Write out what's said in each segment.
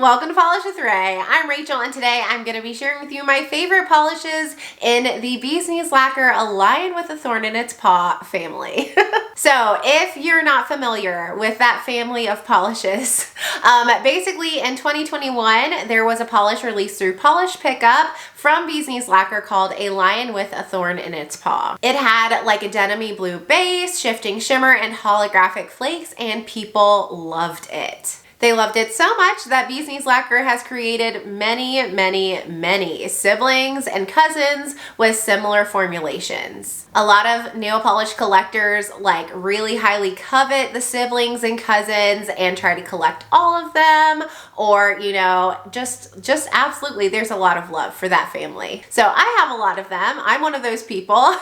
Welcome to Polish with Ray. I'm Rachel and today I'm going to be sharing with you my favorite polishes in the Bee's Knees Lacquer A Lion with a Thorn in Its Paw family. So if you're not familiar with that family of polishes, basically in 2021 there was a polish released through Polish Pickup from Bee's Knees Lacquer called A Lion with a Thorn in Its Paw. It had like a denim blue base, shifting shimmer, and holographic flakes, and people loved it. They loved it so much that Bee's Knees Lacquer has created many siblings and cousins with similar formulations. A lot of nail polish collectors like really highly covet the siblings and cousins and try to collect all of them, or you know, just absolutely there's a lot of love for that family. So I have a lot of them. I'm one of those people.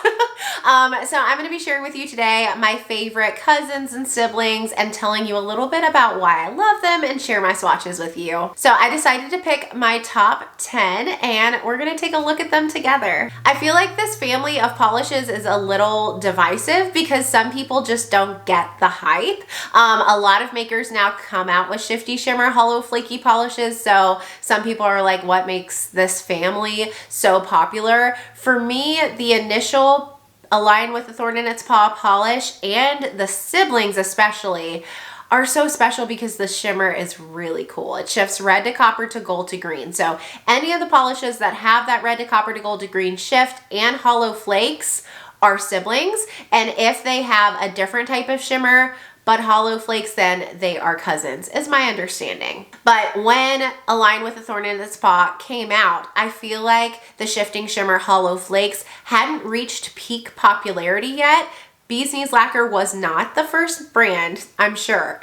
So I'm going to be sharing with you today my favorite cousins and siblings and telling you a little bit about why I love them and share my swatches with you. So I decided to pick my top 10 and we're going to take a look at them together. I feel like this family of polishes is a little divisive because some people just don't get the hype. A lot of makers now come out with shifty shimmer hollow flaky polishes, so some people are like, what makes this family so popular? For me, the initial A Lion with a Thorn in Its Paw polish and the siblings especially are so special because the shimmer is really cool. It shifts red to copper to gold to green. So any of the polishes that have that red to copper to gold to green shift and hollow flakes are siblings. And if they have a different type of shimmer but hollow flakes, then they are cousins, is my understanding. But when A Lion with a Thorn in Its Paw came out, I feel like the shifting shimmer hollow flakes hadn't reached peak popularity yet. Bee's Knees Lacquer was not the first brand, I'm sure,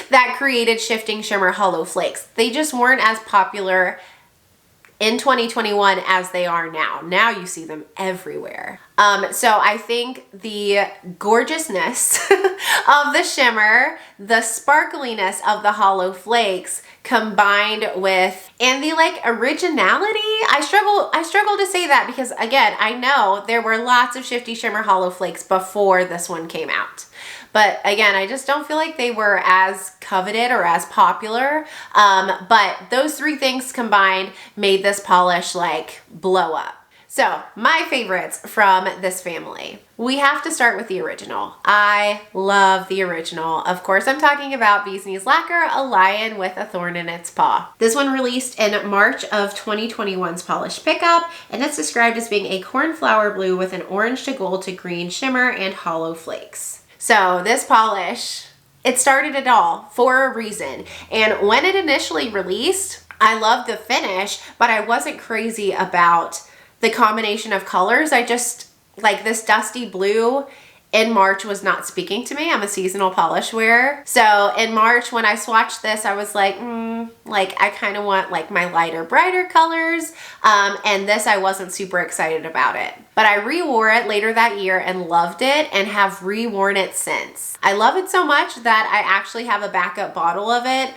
that created shifting shimmer hollow flakes. They just weren't as popular in 2021 as they are now. Now you see them everywhere. So I think the gorgeousness of the shimmer, the sparkliness of the hollow flakes combined with, and the like originality, I struggle to say that because again, I know there were lots of shifty shimmer hollow flakes before this one came out. But again, I just don't feel like they were as coveted or as popular. But those three things combined made this polish like blow up. So my favorites from this family. We have to start with the original. I love the original. Of course, I'm talking about Bee's Knees Lacquer, A Lion with a Thorn in Its Paw. This one released in March of 2021's Polish Pickup, and it's described as being a cornflower blue with an orange to gold to green shimmer and hollow flakes. So this polish, it started it all for a reason. And when it initially released, I loved the finish, but I wasn't crazy about the combination of colors. I just, like this dusty blue in March was not speaking to me. I'm a seasonal polish wearer. So in March when I swatched this, I was like, like I kind of want like my lighter, brighter colors. And this, I wasn't super excited about it. But I re-wore it later that year and loved it and have re-worn it since. I love it so much that I actually have a backup bottle of it.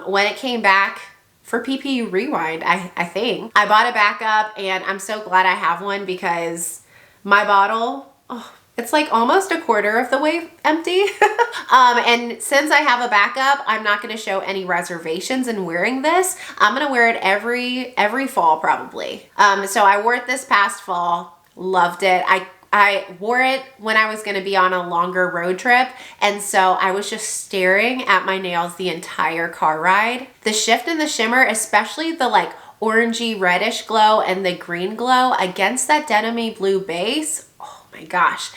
When it came back for PPU Rewind, I think. I bought a backup and I'm so glad I have one because my bottle, it's like almost a quarter of the way empty. And since I have a backup, I'm not gonna show any reservations in wearing this. I'm gonna wear it every fall probably. So I wore it this past fall, loved it. I wore it when I was going to be on a longer road trip, and so I was just staring at my nails the entire car ride. The shift in the shimmer, especially the like orangey reddish glow and the green glow against that denim blue base, oh my gosh.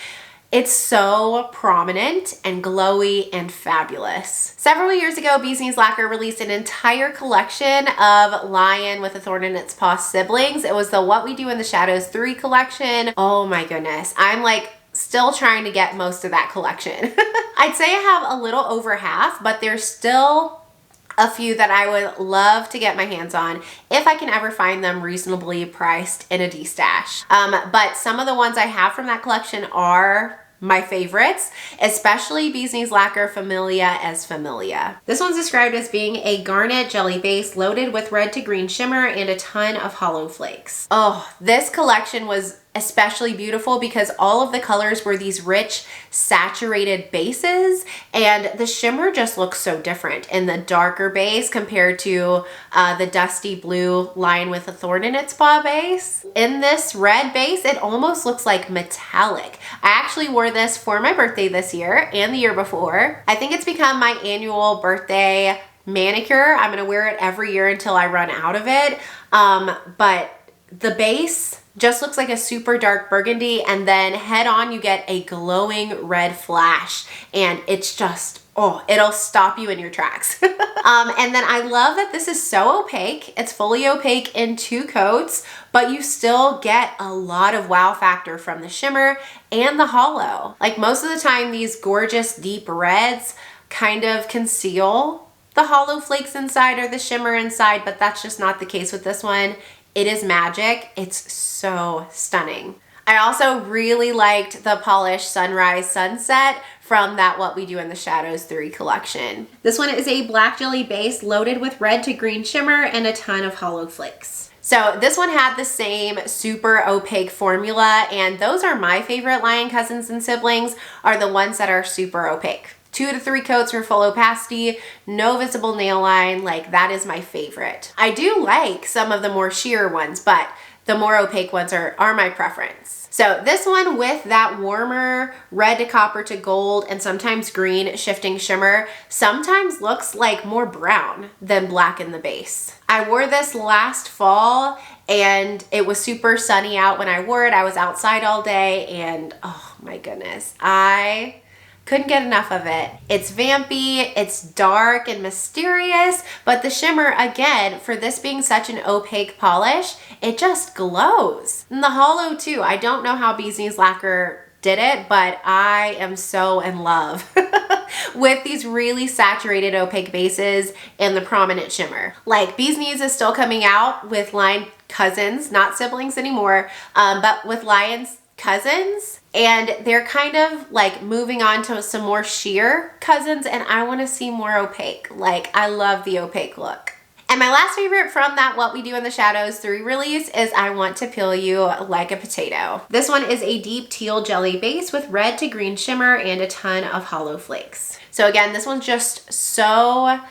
It's so prominent and glowy and fabulous. Several years ago, Bee's Knees Lacquer released an entire collection of Lion with a Thorn in Its Paw siblings. It was the What We Do in the Shadows 3 collection. Oh my goodness. I'm like still trying to get most of that collection. I'd say I have a little over half, but there's still a few that I would love to get my hands on if I can ever find them reasonably priced in a D-stash. But some of the ones I have from that collection are my favorites, especially Bee's Knees Lacquer Familia as Familia. This one's described as being a garnet jelly base loaded with red to green shimmer and a ton of hollow flakes. Oh, this collection was especially beautiful because all of the colors were these rich saturated bases, and the shimmer just looks so different in the darker base compared to the dusty blue Lion with a Thorn in its Paw base. In this red base, it almost looks like metallic. I actually wore this for my birthday this year and the year before. I think it's become my annual birthday manicure. I'm gonna wear it every year until I run out of it. But the base just looks like a super dark burgundy, and then head on you get a glowing red flash, and it's just, oh, it'll stop you in your tracks. And then I love that this is so opaque. It's fully opaque in 2 coats, but you still get a lot of wow factor from the shimmer and the holo. Like most of the time, these gorgeous deep reds kind of conceal the holo flakes inside or the shimmer inside, but that's just not the case with this one. It is magic. It's so stunning. I also really liked the Polish Sunrise Sunset from that What We Do in the Shadows 3 collection. This one is a black jelly base loaded with red to green shimmer and a ton of holo flakes. So this one had the same super opaque formula, and those are my favorite Lion cousins and siblings, are the ones that are super opaque. 2 to 3 coats for full opacity, no visible nail line, like that is my favorite. I do like some of the more sheer ones, but the more opaque ones are my preference. So this one with that warmer red to copper to gold and sometimes green shifting shimmer sometimes looks like more brown than black in the base. I wore this last fall and it was super sunny out when I wore it. I was outside all day and oh my goodness, I couldn't get enough of it. It's vampy, it's dark and mysterious, but the shimmer, again, for this being such an opaque polish, it just glows. And the holo too. I don't know how Bee's Knees Lacquer did it, but I am so in love with these really saturated opaque bases and the prominent shimmer. Like Bee's Knees is still coming out with Lion cousins, not siblings anymore, but with Lion's cousins, and they're kind of like moving on to some more sheer cousins, and I want to see more opaque. Like I love the opaque look. And my last favorite from that What We Do in the Shadows 3 release is I Want to Peel You Like a Potato. This one is a deep teal jelly base with red to green shimmer and a ton of holo flakes. So again, this one's just so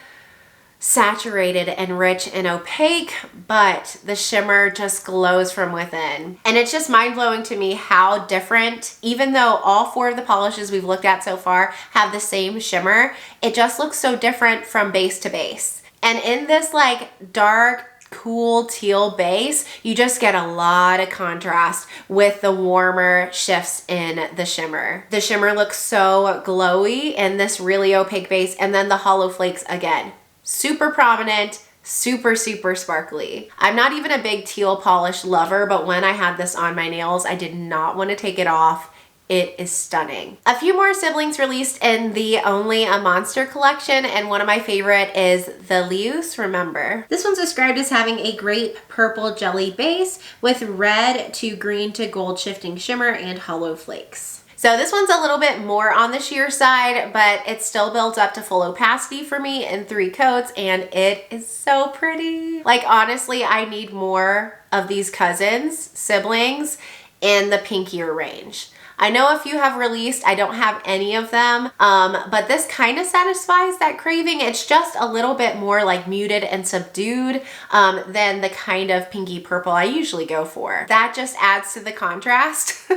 saturated and rich and opaque, but the shimmer just glows from within. And it's just mind-blowing to me how different, even though all 4 of the polishes we've looked at so far have the same shimmer, it just looks so different from base to base. And in this like dark, cool teal base, you just get a lot of contrast with the warmer shifts in the shimmer. The shimmer looks so glowy in this really opaque base, and then the holo flakes again, super prominent, super sparkly. I'm not even a big teal polish lover, but when I had this on my nails, I did not want to take it off. It is stunning. A few more siblings released in the Only a Monster collection, and one of my favorite is the Lius Remember. This one's described as having a grape purple jelly base with red to green to gold shifting shimmer and holo flakes. So this one's a little bit more on the sheer side, but it still builds up to full opacity for me in 3 coats, and it is so pretty. Like honestly, I need more of these cousins, siblings, in the pinkier range. I know a few have released, I don't have any of them, but this kind of satisfies that craving. It's just a little bit more like muted and subdued than the kind of pinky purple I usually go for. That just adds to the contrast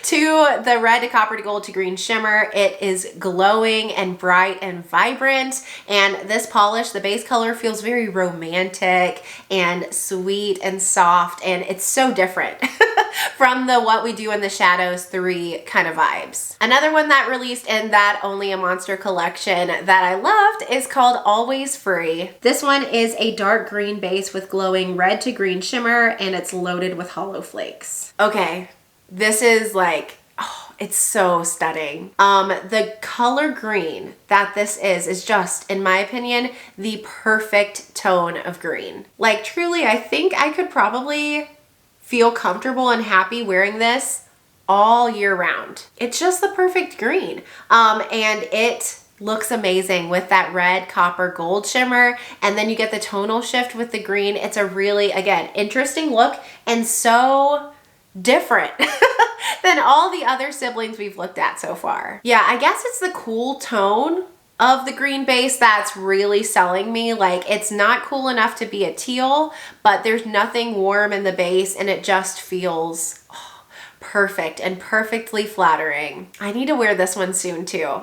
to the red to copper to gold to green shimmer. It is glowing and bright and vibrant, and this polish, the base color, feels very romantic and sweet and soft, and it's so different from the What We Do in the Shadows 3 kind of vibes. Another one that released in that Only a Monster collection that I loved is called Always Free. This one is a dark green base with glowing red to green shimmer, and it's loaded with holo flakes. Okay, this is like, oh, it's so stunning. The color green that this is just, in my opinion, the perfect tone of green. Like truly, I think I could probably feel comfortable and happy wearing this all year round. It's just the perfect green. And it looks amazing with that red, copper, gold shimmer. And then you get the tonal shift with the green. It's a really, again, interesting look and so different than all the other siblings we've looked at so far. Yeah, I guess it's the cool tone of the green base that's really selling me. Like, it's not cool enough to be a teal, but there's nothing warm in the base and it just feels perfect and perfectly flattering. I need to wear this one soon too.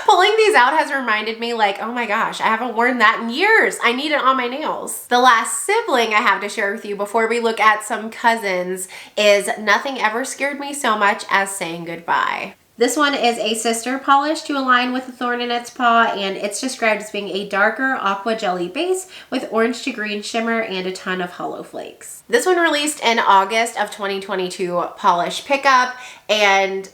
Pulling these out has reminded me like, oh my gosh, I haven't worn that in years. I need it on my nails. The last sibling I have to share with you before we look at some cousins is Nothing Ever Scared Me So Much as Saying Goodbye. This one is a sister polish to align with the Thorn in its paw, and it's described as being a darker aqua jelly base with orange to green shimmer and a ton of holo flakes. This one released in August of 2022 polish pickup, and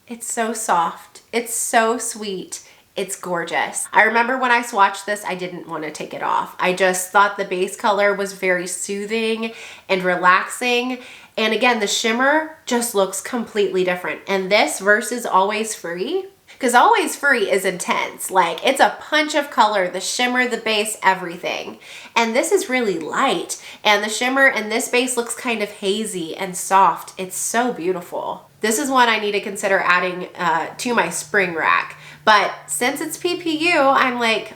it's so soft. It's so sweet. It's gorgeous. I remember when I swatched this, I didn't want to take it off. I just thought the base color was very soothing and relaxing. And again, the shimmer just looks completely different. And this versus Always Free, because Always Free is intense. Like, it's a punch of color, the shimmer, the base, everything. And this is really light. And the shimmer in this base looks kind of hazy and soft. It's so beautiful. This is one I need to consider adding to my spring rack. But since it's PPU, I'm like,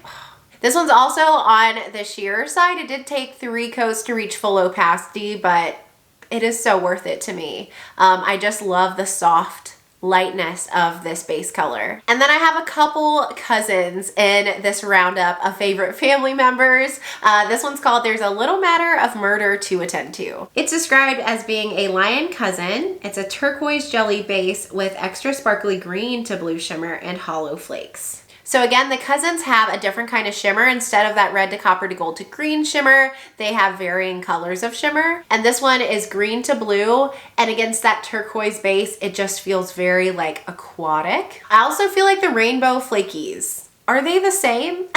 this one's also on the sheer side. It did take 3 coats to reach full opacity, but it is so worth it to me. I just love the soft lightness of this base color. And then I have a couple cousins in this roundup of favorite family members. This one's called There's a Little Matter of Murder to Attend to. It's described as being a lion cousin. It's a turquoise jelly base with extra sparkly green to blue shimmer and holo flakes. So again, the cousins have a different kind of shimmer. Instead of that red to copper to gold to green shimmer, they have varying colors of shimmer. And this one is green to blue. And against that turquoise base, it just feels very like aquatic. I also feel like the rainbow flakies. Are they the same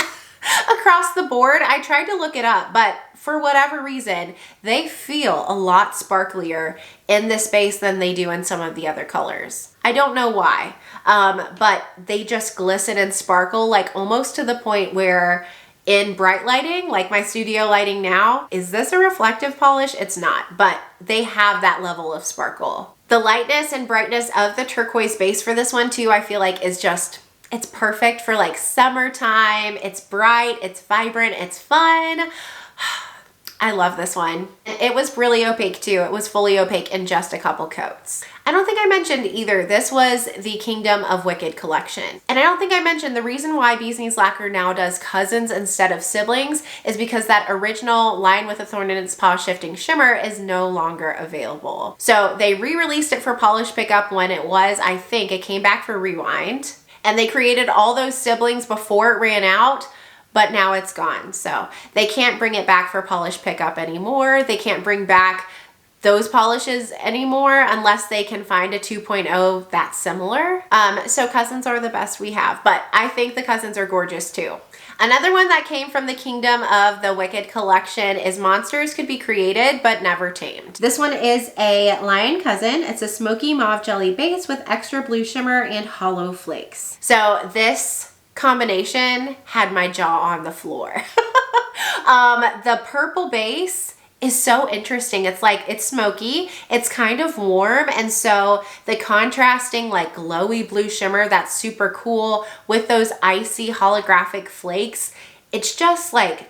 across the board? I tried to look it up, but for whatever reason, they feel a lot sparklier in this base than they do in some of the other colors. I don't know why, but they just glisten and sparkle, like almost to the point where in bright lighting, like my studio lighting now, is this a reflective polish? It's not, but they have that level of sparkle. The lightness and brightness of the turquoise base for this one too, I feel like is just, it's perfect for like summertime. It's bright, it's vibrant, it's fun. I love this one. It was really opaque too. It was fully opaque in just a couple coats. I don't think I mentioned either. This was the Kingdom of Wicked collection. And I don't think I mentioned the reason why Bee's Knees Lacquer now does cousins instead of siblings is because that original Lion with a Thorn in its Paw shifting shimmer is no longer available. So they re-released it for polish pickup when it was, I think, it came back for rewind. And they created all those siblings before it ran out, but now it's gone. So they can't bring it back for polish pickup anymore. They can't bring back those polishes anymore unless they can find a 2.0 that's similar. So cousins are the best we have, but I think the cousins are gorgeous too. Another one that came from the Kingdom of the Wicked collection is Monsters Could Be Created But Never Tamed. This one is a lion cousin. It's a smoky mauve jelly base with extra blue shimmer and holo flakes. So this combination had my jaw on the floor. The purple base is so interesting. It's like, it's smoky, it's kind of warm, and so the contrasting like glowy blue shimmer that's super cool with those icy holographic flakes, it's just like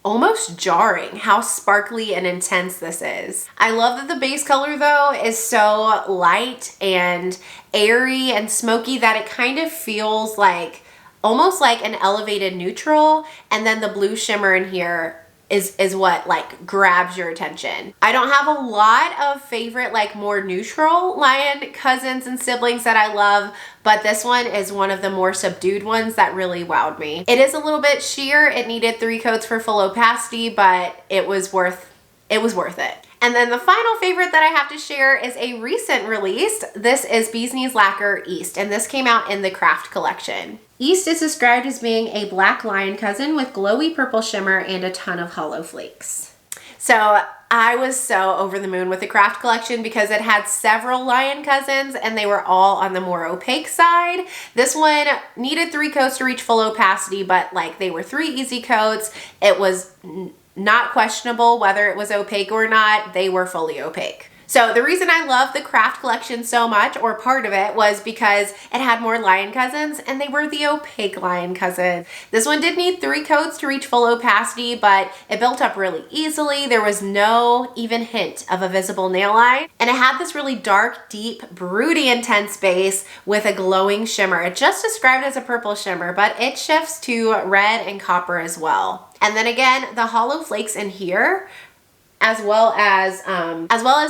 almost jarring how sparkly and intense this is. I love that the base color though is so light and airy and smoky that it kind of feels like almost like an elevated neutral, and then the blue shimmer in here is what like grabs your attention. I don't have a lot of favorite like more neutral lion cousins and siblings that I love, but this one is one of the more subdued ones that really wowed me. It is a little bit sheer. It needed 3 coats for full opacity, but it was worth it. And then the final favorite that I have to share is a recent release. This is Bee's Knees Lacquer East, and this came out in the Craft collection. East is described as being a black lion cousin with glowy purple shimmer and a ton of holo flakes. So I was so over the moon with the Craft collection because it had several lion cousins and they were all on the more opaque side. This one needed 3 coats to reach full opacity, but like they were 3 easy coats. It was not questionable whether it was opaque or not. They were fully opaque. So the reason I love the craft collection so much, or part of it, was because it had more lion cousins and they were the opaque lion cousins. This one did need 3 coats to reach full opacity, but it built up really easily. There was no even hint of a visible nail line. And it had this really dark, deep, broody intense base with a glowing shimmer. It just described as a purple shimmer, but it shifts to red and copper as well. And then again, the hollow flakes in here, as well as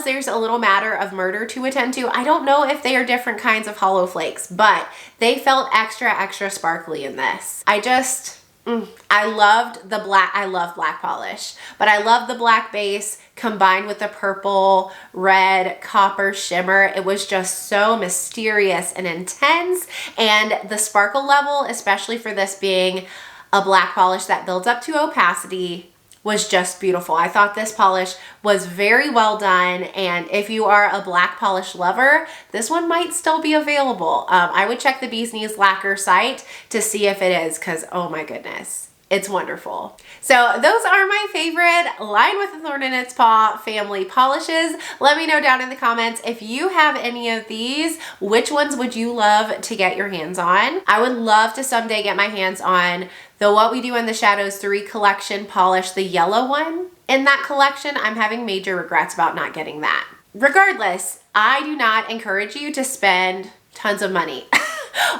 there's a little matter of murder to attend to. I don't know if they are different kinds of hollow flakes, but they felt extra sparkly in this. I loved the black. I love black polish, but I love the black base combined with the purple, red, copper shimmer. It was just so mysterious and intense, and the sparkle level, especially for this being a black polish that builds up to opacity, was just beautiful. I thought this polish was very well done, and if you are a black polish lover, this one might still be available. I would check the Bee's Knees Lacquer site to see if it is, because oh my goodness, it's wonderful. So those are my favorite Lion with a Thorn in Its Paw family polishes. Let me know down in the comments if you have any of these. Which ones would you love to get your hands on? I would love to someday get my hands on the What We Do in the Shadows 3 collection polish, the yellow one. In that collection, I'm having major regrets about not getting that. Regardless, I do not encourage you to spend tons of money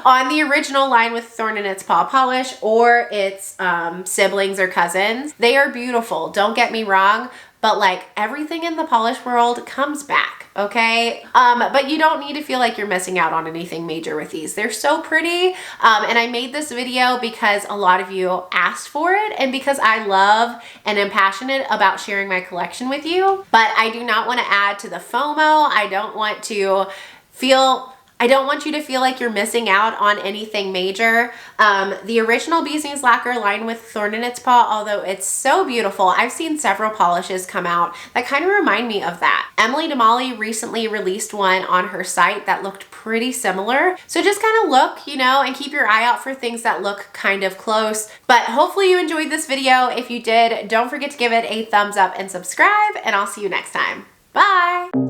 on the original Lion with Thorn in Its Paw polish or its siblings or cousins. They are beautiful, don't get me wrong, but like everything in the polish world comes back, okay? But you don't need to feel like you're missing out on anything major with these. They're so pretty, and I made this video because a lot of you asked for it and because I love and am passionate about sharing my collection with you. But I do not want to add to the FOMO. I don't want you to feel like you're missing out on anything major. The original Bee's Knees Lacquer Lion with Thorn in Its Paw, although it's so beautiful, I've seen several polishes come out that kind of remind me of that. Emily DeMolly recently released one on her site that looked pretty similar. So just kind of look, you know, and keep your eye out for things that look kind of close. But hopefully you enjoyed this video. If you did, don't forget to give it a thumbs up and subscribe, and I'll see you next time. Bye!